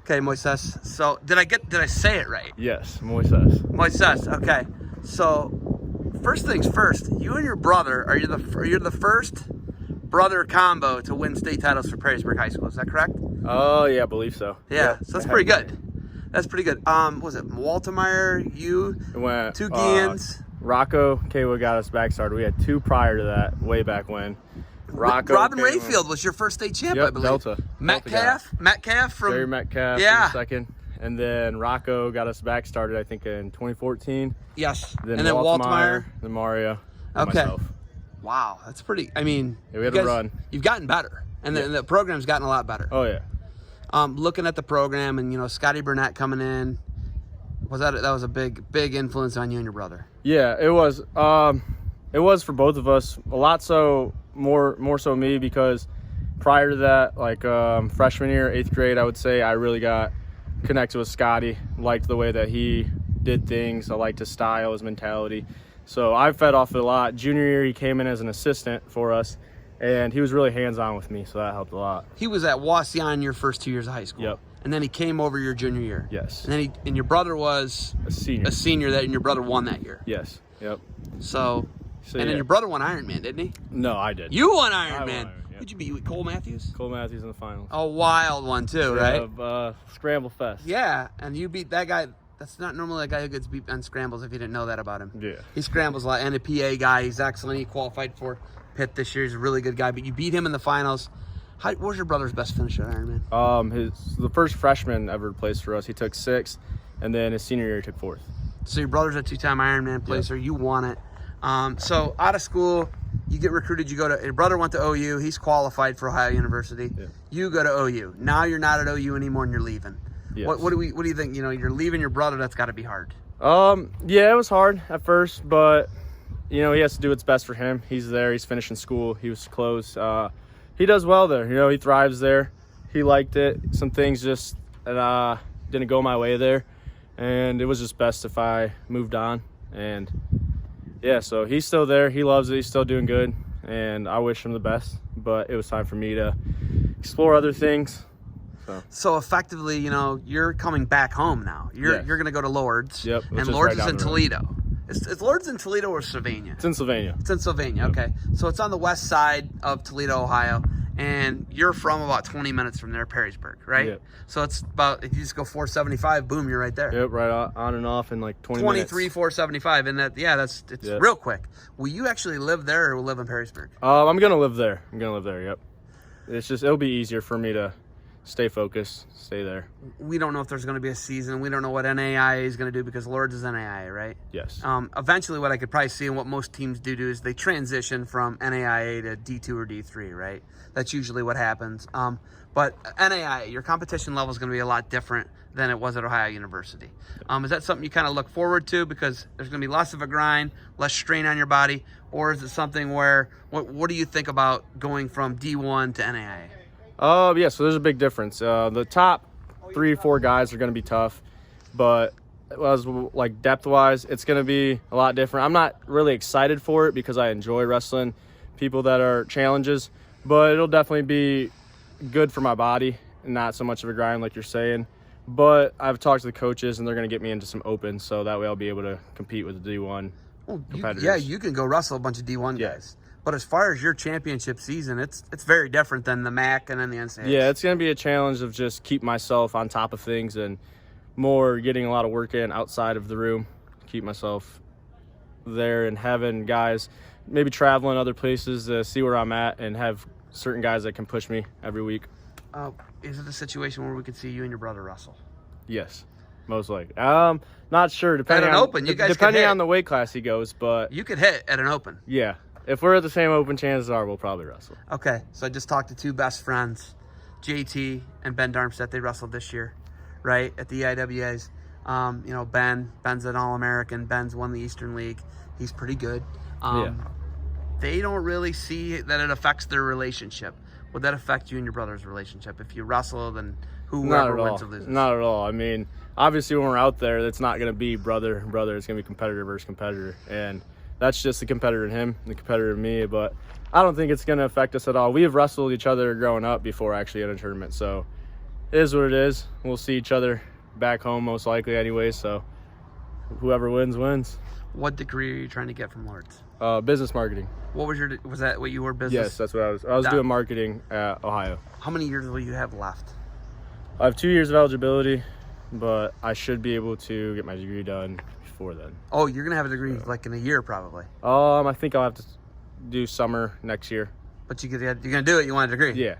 Okay, Moises. So did I say it right? Yes, Moises. Moises. Okay. So first things first, you and your brother are you're the first brother combo to win state titles for Perrysburg High School. Is that correct? Oh yeah, I believe so. Yeah. So that's pretty good. That's pretty good. Was it Waltemeyer, you, Went, two Guillens? Rocco, Kayla got us back started. We had two prior to that, way back when. Rocco, Robin Kayla, Rayfield was your first state champ, yep, I believe. Delta Metcalf from Jerry Metcalf yeah. in the second. And then Rocco got us back started, I think, in 2014. Yes. Then and then Waltemeyer. Then Mario. And Okay. myself. Wow, that's pretty. I mean, Yeah, we had a run. You've gotten better, and the program's gotten a lot better. Oh yeah. Looking at the program, and Scotty Burnett coming in, that was a big influence on you and your brother? Yeah, it was. It was for both of us. A lot more so me, because prior to that, like freshman year, 8th grade, I would say I really got connected with Scotty. Liked the way that he did things. I liked his style, his mentality. So I fed off it a lot. Junior year, he came in as an assistant for us, and he was really hands-on with me, so that helped a lot. He was at Wasion your first 2 years of high school. Yep. And then he came over your junior year. Yes. And then your brother was A senior. and your brother won that year. Yes. Yep. So and then your brother won Ironman, didn't he? No, I did. You won I Ironman. won Ironman, yeah. Who'd you beat? With Cole Matthews? Cole Matthews in the finals. A wild one too, right? Scramble Fest. Yeah, and you beat that guy. That's not normally a guy who gets beat on scrambles if you didn't know that about him. Yeah. He scrambles a lot, and a PA guy. He's excellent. He qualified for Pitt this year. He's a really good guy, but you beat him in the finals. What was your brother's best finish at Ironman? The first freshman ever placed for us, he took 6th, and then his senior year he took 4th. So your brother's a 2-time Ironman placer. Yep. You won it. So out of school, you get recruited. Your brother went to OU. He's qualified for Ohio University. Yeah. You go to OU. Now you're not at OU anymore, and you're leaving. Yes. What do you think? You're leaving your brother. That's got to be hard. Yeah, it was hard at first, but he has to do what's best for him. He's there. He's finishing school. He was close. He does well there. He thrives there. He liked it. Some things just didn't go my way there, and it was just best if I moved on. And yeah, so he's still there. He loves it. He's still doing good, and I wish him the best. But it was time for me to explore other things. So effectively, you're coming back home now. You're going to go to Lourdes. Yep. And Lourdes is in Toledo. Is Lourdes in Toledo or Sylvania? It's in Sylvania. It's in Sylvania. Yep. Okay. So it's on the west side of Toledo, Ohio, and you're from about 20 minutes from there, Perrysburg, right? Yep. So it's about, if you just go 475, boom, you're right there. Yep, right on and off in like 20 23, minutes. 475, and it's Yep. real quick. Will you actually live there or live in Perrysburg? I'm gonna live there. Yep. It'll be easier for me to stay focused, stay there. We don't know if there's going to be a season. We don't know what NAIA is going to do because Lourdes is NAIA, right? Yes. Eventually, what I could probably see and what most teams do is they transition from NAIA to D2 or D3, right? That's usually what happens. But NAIA, your competition level is going to be a lot different than it was at Ohio University. Is that something you kind of look forward to because there's going to be less of a grind, less strain on your body, or is it something where what do you think about going from D1 to NAIA? Yeah, so there's a big difference. The top 3-4 guys are going to be tough, but like depth-wise, it's going to be a lot different. I'm not really excited for it because I enjoy wrestling people that are challenges, but it'll definitely be good for my body and not so much of a grind like you're saying. But I've talked to the coaches, and they're going to get me into some opens, so that way I'll be able to compete with the D1 competitors. You can go wrestle a bunch of D1 Yeah. guys. But as far as your championship season, it's very different than the MAC and then the NCAA. Yeah, it's going to be a challenge of just keep myself on top of things and more getting a lot of work in outside of the room, keep myself there and having guys maybe traveling other places to see where I'm at and have certain guys that can push me every week. Is it a situation where we could see you and your brother wrestle? Yes, most likely. Not sure. Depending on the weight class he goes, but you could hit at an open. Yeah. If we're at the same open, chances are we'll probably wrestle. Okay, so I just talked to two best friends, JT and Ben Darmstadt. They wrestled this year, right, at the EIWAs. Ben's an All-American. Ben's won the Eastern League. He's pretty good. They don't really see that it affects their relationship. Would that affect you and your brother's relationship? If you wrestle, then whoever wins or loses? Not at all. I mean, obviously when we're out there, it's not going to be brother. It's going to be competitor versus competitor. And that's just the competitor in him, the competitor in me. But I don't think it's going to affect us at all. We have wrestled each other growing up before actually in a tournament. So it is what it is. We'll see each other back home most likely anyway, so whoever wins, wins. What degree are you trying to get from Lourdes? Business marketing. What was was that what you were business? Yes, that's what I was doing marketing at Ohio. How many years will you have left? I have 2 years of eligibility, but I should be able to get my degree done before then. Oh, you're going to have a degree like in a year probably. I think I'll have to do summer next year. But you're going to do it, you want a degree? Yeah.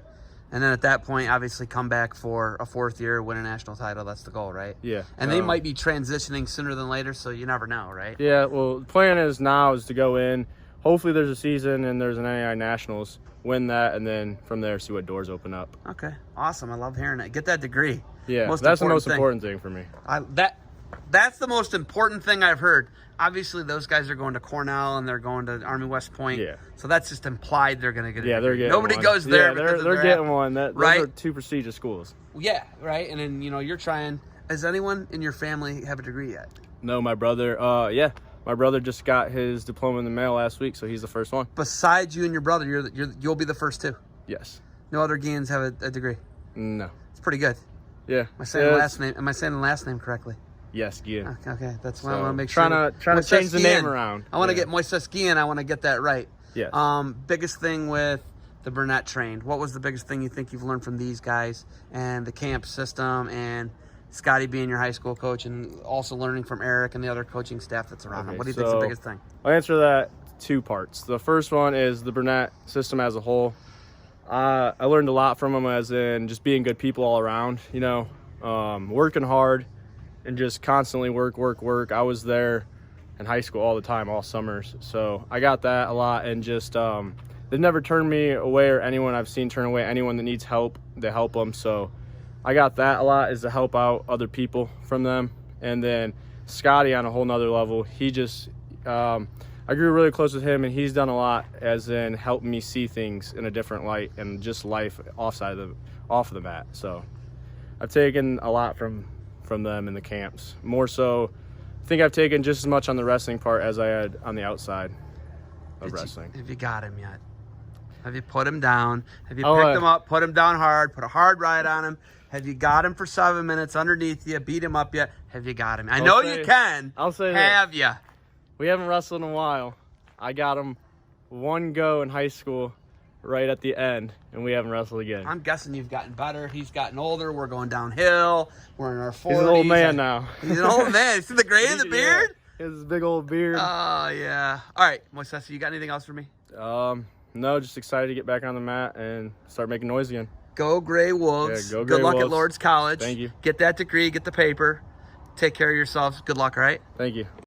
And then at that point, obviously come back for a 4th year, win a national title. That's the goal, right? Yeah. And they might be transitioning sooner than later, so you never know, right? Yeah, well, the plan is now is to go in. Hopefully there's a season and there's an NAI Nationals, win that, and then from there see what doors open up. Okay, awesome. I love hearing it. Get that degree. Yeah, that's the most important thing for me. That's the most important thing I've heard. Obviously, those guys are going to Cornell and they're going to Army West Point. Yeah. So that's just implied they're going to get a degree. They're getting Nobody one. goes there. Yeah, they're getting one. Those right? are 2 prestigious schools. Yeah, right. And then, you're trying. Does anyone in your family have a degree yet? No, my brother. Yeah, my brother just got his diploma in the mail last week, so he's the first one. Besides you and your brother, you'll be the first too. Yes. No other Guillens have a degree. No. It's pretty good. Yeah. Am I saying the last name? Am I saying the last name correctly? Yes, Guillen. Okay, that's what I want to make sure. Trying to change the name around. I want to get Moises Guillen. I want to get that right. Yes. Biggest thing with the Burnett train. What was the biggest thing you think you've learned from these guys and the camp system and Scotty being your high school coach and also learning from Eric and the other coaching staff that's around him? What do you think is the biggest thing? I'll answer that 2 parts. The first one is the Burnett system as a whole. I learned a lot from them, as in just being good people all around, working hard and just constantly work. I was there in high school all the time, all summers. So I got that a lot, and just they've never turned me away, or anyone I've seen turn away anyone that needs help. They help them. So I got that a lot, is to help out other people from them. And then Scotty on a whole nother level, he just I grew really close with him, and he's done a lot, as in helping me see things in a different light and just life off of the mat. So I've taken a lot from them in the camps. More so, I think I've taken just as much on the wrestling part as I had on the outside of wrestling. Have you got him yet? Have you put him down? Have you picked him up, put him down hard, put a hard ride on him? Have you got him for 7 minutes underneath you, beat him up yet? Have you got him? I know you can. I'll say have you? We haven't wrestled in a while. I got him 1 go in high school right at the end, and we haven't wrestled again. I'm guessing you've gotten better. He's gotten older. We're going downhill. We're in our 40s. He's an old man now. He's an old man. You see the gray in the beard? Yeah. His big old beard. Oh, yeah. All right, Moises, you got anything else for me? No, just excited to get back on the mat and start making noise again. Go Gray Wolves. Yeah, go Good Gray luck Wolves. at Lourdes College. Thank you. Get that degree. Get the paper. Take care of yourselves. Good luck, all right? Thank you.